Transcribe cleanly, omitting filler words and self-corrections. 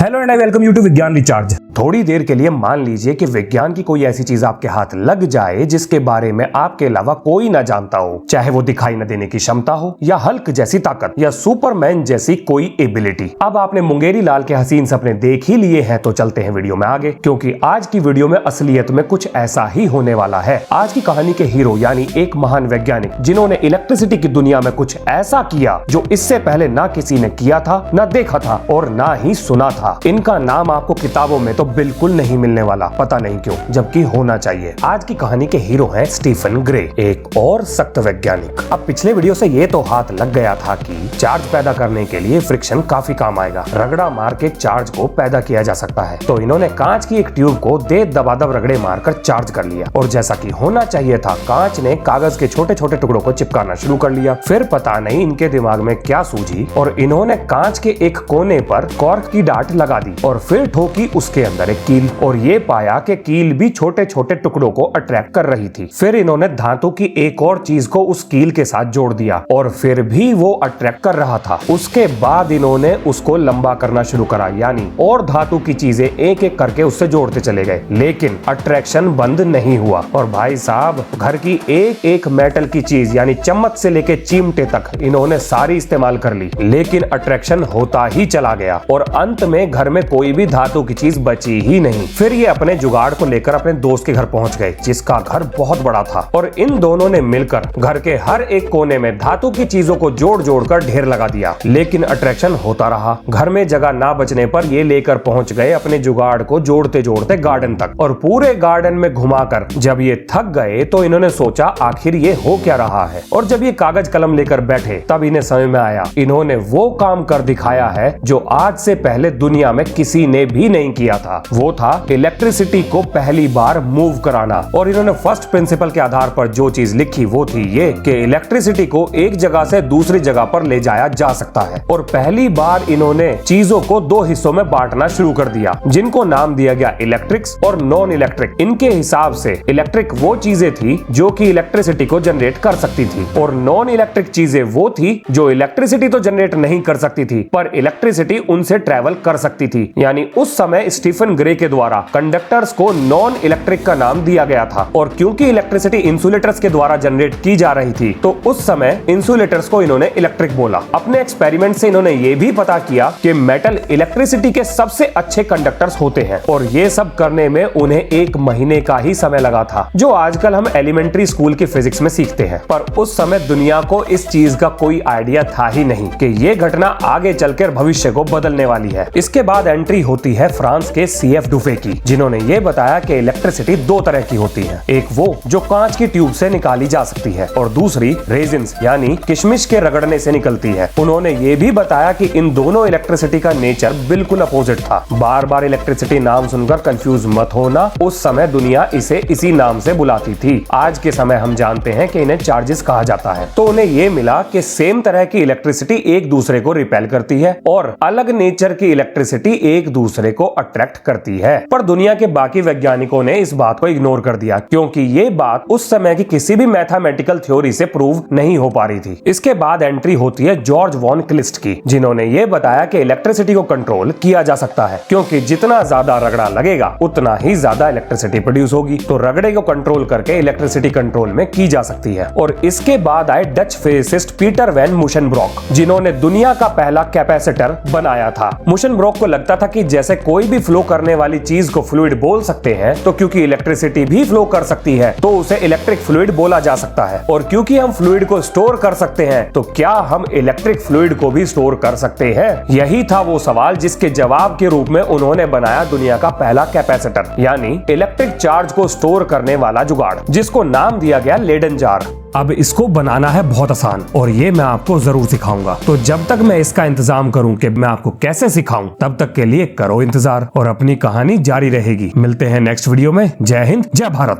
Hello and I welcome you to Vigyan Recharge. थोड़ी देर के लिए मान लीजिए कि विज्ञान की कोई ऐसी चीज आपके हाथ लग जाए जिसके बारे में आपके अलावा कोई ना जानता हो, चाहे वो दिखाई न देने की क्षमता हो या हल्क जैसी ताकत या सुपरमैन जैसी कोई एबिलिटी। अब आपने मुंगेरी लाल के हसीन सपने देख ही लिए हैं, तो चलते हैं वीडियो में आगे, क्योंकि आज की वीडियो में असलियत में कुछ ऐसा ही होने वाला है। आज की कहानी के हीरो यानी एक महान वैज्ञानिक जिन्होंने इलेक्ट्रिसिटी की दुनिया में कुछ ऐसा किया जो इससे पहले ना किसी ने किया था, ना देखा था और ना ही सुना था। इनका नाम आपको किताबों में तो बिल्कुल नहीं मिलने वाला, पता नहीं क्यों, जबकि होना चाहिए। आज की कहानी के हीरो हैं स्टीफन ग्रे, एक और सख्त वैज्ञानिक। अब पिछले वीडियो से ये तो हाथ लग गया था कि चार्ज पैदा करने के लिए फ्रिक्शन काफी काम आएगा, रगड़ा मार के चार्ज को पैदा किया जा सकता है। तो इन्होंने कांच की एक ट्यूब को दे दबादब रगड़े मारकर चार्ज कर लिया, और जैसा कि होना चाहिए था, कांच ने कागज के छोटे छोटे टुकड़ों को चिपकाना शुरू कर लिया। फिर पता नहीं इनके दिमाग में क्या सूझी और इन्होंने कांच के एक कोने पर कॉर्क की डाट लगा दी और फिर ठोकी उसके अंदर एक कील, और ये पाया कि कील भी छोटे छोटे टुकड़ों को अट्रैक्ट कर रही थी। फिर इन्होंने धातु की एक और चीज को उस कील के साथ जोड़ दिया और फिर भी वो अट्रैक्ट कर रहा था। उसके बाद इन्होंने उसको लंबा करना शुरू करा, यानी और धातु की चीजें एक एक करके उससे जोड़ते चले गए, लेकिन अट्रैक्शन बंद नहीं हुआ। और भाई साहब, घर की एक एक मेटल की चीज यानी चम्मच से लेके चिमटे तक इन्होंने सारी इस्तेमाल कर ली, लेकिन अट्रैक्शन होता ही चला गया और अंत में घर में कोई भी धातु की चीज बची ही नहीं। फिर ये अपने जुगाड़ को लेकर अपने दोस्त के घर पहुंच गए, जिसका घर बहुत बड़ा था, और इन दोनों ने मिलकर घर के हर एक कोने में धातु की चीजों को जोड़ जोड़ कर ढेर लगा दिया, लेकिन अट्रैक्शन होता रहा। घर में जगह ना बचने पर ये लेकर पहुंच गए अपने जुगाड़ को जोड़ते जोड़ते गार्डन तक, और पूरे गार्डन में घुमाकर जब ये थक गए तो इन्होंने सोचा आखिर ये हो क्या रहा है। और जब ये कागज कलम लेकर बैठे तब इन्हें समझ में आया, इन्होंने वो काम कर दिखाया है जो आज से पहले दुनिया में किसी ने भी नहीं किया था। वो था इलेक्ट्रिसिटी को पहली बार मूव कराना। और इन्होंने फर्स्ट प्रिंसिपल के आधार पर जो चीज लिखी वो थी ये कि इलेक्ट्रिसिटी को एक जगह से दूसरी जगह पर ले जाया जा सकता है। और पहली बार इन्होंने चीजों को दो हिस्सों में बांटना शुरू कर दिया, जिनको नाम दिया गया इलेक्ट्रिक्स और नॉन इलेक्ट्रिक। इनके हिसाब से इलेक्ट्रिक वो चीजें थी जो कि इलेक्ट्रिसिटी को जनरेट कर सकती थी, और नॉन इलेक्ट्रिक चीजें वो थी जो इलेक्ट्रिसिटी तो जनरेट नहीं कर सकती थी पर इलेक्ट्रिसिटी उनसे ट्रेवल कर सकती थी। यानी उस समय स्टीफन ग्रे के द्वारा कंडक्टर्स को नॉन इलेक्ट्रिक का नाम दिया गया था, और क्योंकि इलेक्ट्रिसिटी इंसुलेटर्स के द्वारा जनरेट की जा रही थी तो उस समय इंसुलेटर्स को इन्होंने इलेक्ट्रिक बोला। अपने एक्सपेरिमेंट से इन्होंने ये भी पता किया कि मेटल इलेक्ट्रिसिटी के सबसे अच्छे कंडक्टर्स होते हैं, और ये सब करने में उन्हें 1 महीने का ही समय लगा था, जो आजकल हम एलिमेंट्री स्कूल की फिजिक्स में सीखते हैं। पर उस समय दुनिया को इस चीज का कोई आइडिया था ही नहीं कि ये घटना आगे चलकर भविष्य को बदलने वाली है। इसके बाद एंट्री होती है फ्रांस के CF डुफे की, जिन्होंने ये बताया कि इलेक्ट्रिसिटी 2 तरह की होती है, एक वो जो कांच की ट्यूब से निकाली जा सकती है और दूसरी रेजिन्स यानी किशमिश के रगड़ने से निकलती है। उन्होंने ये भी बताया कि इन दोनों इलेक्ट्रिसिटी का नेचर बिल्कुल अपोजिट था। बार बार इलेक्ट्रिसिटी नाम सुनकर कंफ्यूज मत होना, उस समय दुनिया इसे इसी नाम से बुलाती थी। आज के समय हम जानते हैं कि इन्हें चार्जेस कहा जाता है। तो उन्हें ये मिला कि सेम तरह की इलेक्ट्रिसिटी एक दूसरे को रिपेल करती है और अलग नेचर की इलेक्ट्रिसिटी एक दूसरे को अट्रैक्ट करती है। पर दुनिया के बाकी वैज्ञानिकों ने इस बात को इग्नोर कर दिया, क्योंकि ये बात उस समय की किसी भी मैथमेटिकल थ्योरी से प्रूव नहीं हो पा रही थी। इसके बाद एंट्री होती है जॉर्ज वॉन क्लिस्ट की, जिन्होंने ये बताया कि इलेक्ट्रिसिटी को कंट्रोल किया जा सकता है, क्योंकि जितना ज्यादा रगड़ा लगेगा उतना ही ज्यादा इलेक्ट्रिसिटी प्रोड्यूस होगी। तो रगड़े को कंट्रोल करके इलेक्ट्रिसिटी कंट्रोल में की जा सकती है। और इसके बाद आए डच फिजिसिस्ट पीटर वैन मुशनब्रॉक, जिन्होंने दुनिया का पहला कैपेसिटर बनाया था। मुशनब्रॉक को लगता था कि जैसे कोई भी फ्लो करने वाली चीज को फ्लूइड बोल सकते हैं, तो क्योंकि इलेक्ट्रिसिटी भी फ्लो कर सकती है तो उसे इलेक्ट्रिक फ्लूइड बोला जा सकता है। और क्योंकि हम फ्लूइड को स्टोर कर सकते हैं, तो क्या हम इलेक्ट्रिक फ्लूइड को भी स्टोर कर सकते हैं? यही था वो सवाल जिसके जवाब के रूप में उन्होंने बनाया दुनिया का पहला कैपेसिटर, यानी इलेक्ट्रिक चार्ज को स्टोर करने वाला जुगाड़, जिसको नाम दिया गया लेडन जार। अब इसको बनाना है बहुत आसान, और ये मैं आपको जरूर सिखाऊंगा। तो जब तक मैं इसका इंतजाम करूं कि मैं आपको कैसे सिखाऊं, तब तक के लिए करो इंतजार और अपनी कहानी जारी रहेगी। मिलते हैं नेक्स्ट वीडियो में। जय हिंद, जय भारत।